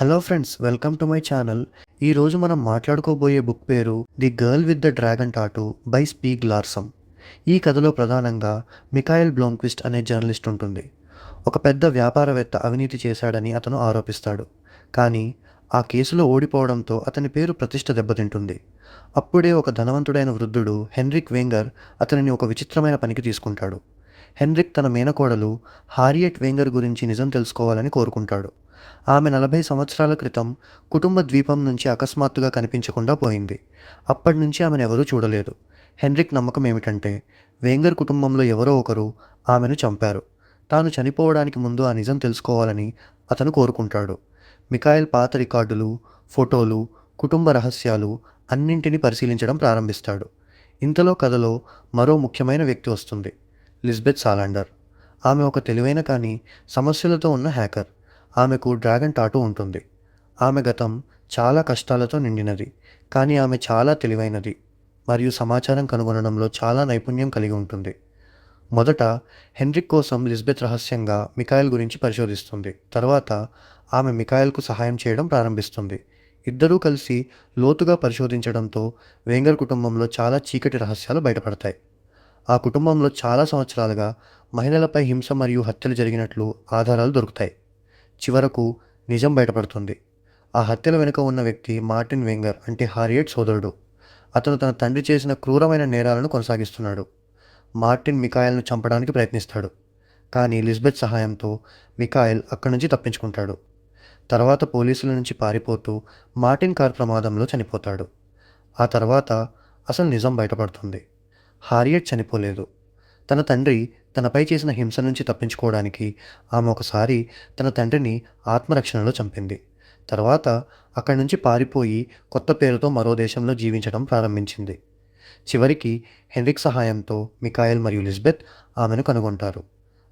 Hello friends, welcome to my channel. ఈరోజు మనం మాట్లాడుకోబోయే బుక్ పేరు the girl with the dragon tattoo by Stieg Larsson. ఈ కథలో ప్రధానంగా మిఖాయల్ బ్లోమ్క్విస్ట్ అనే జర్నలిస్ట్ ఉంటుంది. ఒక పెద్ద వ్యాపారవేత్త అవినీతి చేశాడని అతను ఆరోపిస్తాడు. కానీ ఆ కేసులో ఓడిపోవడంతో అతని పేరు ప్రతిష్ట దెబ్బతింటుంది. అప్పుడే ఒక ధనవంతుడైన వృద్ధుడు హెన్రిక్ వేంగర్ అతనిని ఒక విచిత్రమైన పనికి తీసుకుంటాడు. హెన్రిక్ తన మేనకోడలు హారియట్ వేంగర్ గురించి నిజం తెలుసుకోవాలని కోరుకుంటాడు. ఆమె 40 సంవత్సరాల క్రితం కుటుంబ ద్వీపం నుంచి అకస్మాత్తుగా కనిపించకుండా పోయింది. అప్పటి నుంచి ఆమెను ఎవరూ చూడలేదు. హెన్రిక్ నమ్మకం ఏమిటంటే వేంగర్ కుటుంబంలో ఎవరో ఒకరు ఆమెను చంపారు. తాను చనిపోవడానికి ముందు ఆ నిజం తెలుసుకోవాలని అతను కోరుకుంటాడు. మిఖాయల్ పాత రికార్డులు, ఫోటోలు, కుటుంబ రహస్యాలు అన్నింటినీ పరిశీలించడం ప్రారంభిస్తాడు. ఇంతలో కథలో మరో ముఖ్యమైన వ్యక్తి వస్తుంది, లిజ్బెత్ సాలాండర్. ఆమె ఒక తెలివైన కానీ సమస్యలతో ఉన్న హ్యాకర్. ఆమెకు డ్రాగన్ టాటూ ఉంటుంది. ఆమె గతం చాలా కష్టాలతో నిండినది, కానీ ఆమె చాలా తెలివైనది మరియు సమాచారం కనుగొనడంలో చాలా నైపుణ్యం కలిగి ఉంటుంది. మొదట హెన్రిక్ కోసం లిజ్బెత్ రహస్యంగా మిఖాయల్ గురించి పరిశోధిస్తుంది. తర్వాత ఆమె మిఖాయల్కు సహాయం చేయడం ప్రారంభిస్తుంది. ఇద్దరూ కలిసి లోతుగా పరిశోధించడంతో వేంగర్ కుటుంబంలో చాలా చీకటి రహస్యాలు బయటపడతాయి. ఆ కుటుంబంలో చాలా సంవత్సరాలుగా మహిళలపై హింస మరియు హత్యలు జరిగినట్లు ఆధారాలు దొరుకుతాయి. చివరకు నిజం బయటపడుతుంది. ఆ హత్యల వెనుక ఉన్న వ్యక్తి మార్టిన్ వేంగర్, అంటే హారియట్ సోదరుడు. అతను తన తండ్రి చేసిన క్రూరమైన నేరాలను కొనసాగిస్తున్నాడు. మార్టిన్ మిఖాయల్ను చంపడానికి ప్రయత్నిస్తాడు, కానీ లిజ్బెత్ సహాయంతో మిఖాయల్ అక్కడి నుంచి తప్పించుకుంటాడు. తర్వాత పోలీసుల నుంచి పారిపోతూ మార్టిన్ కార్ ప్రమాదంలో చనిపోతాడు. ఆ తర్వాత అసలు నిజం బయటపడుతుంది. హారియట్ చనిపోలేదు. తన తండ్రి తనపై చేసిన హింస నుంచి తప్పించుకోవడానికి ఆమె ఒకసారి తన తండ్రిని ఆత్మరక్షణలో చంపింది. తర్వాత అక్కడి నుంచి పారిపోయి కొత్త పేరుతో మరో దేశంలో జీవించడం ప్రారంభించింది. చివరికి హెన్రిక్ సహాయంతో మిఖాయల్ మరియు లిజ్బెత్ ఆమెను కనుగొంటారు.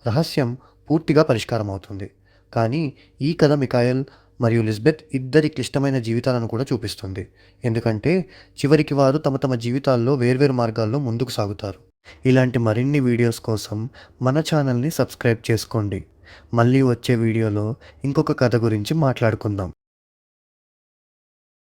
రహస్యం పూర్తిగా పరిష్కారం అవుతుంది. కానీ ఈ కథ మిఖాయల్ మరియు లిజ్బెత్ ఇద్దరి క్లిష్టమైన జీవితాలను కూడా చూపిస్తుంది. ఎందుకంటే చివరికి వారు తమ తమ జీవితాల్లో వేర్వేరు మార్గాల్లో ముందుకు సాగుతారు. ఇలాంటి మరిన్ని వీడియోస్ కోసం మన ఛానల్ని సబ్స్క్రైబ్ చేసుకోండి. మళ్ళీ వచ్చే వీడియోలో ఇంకొక కథ గురించి మాట్లాడుకుందాం.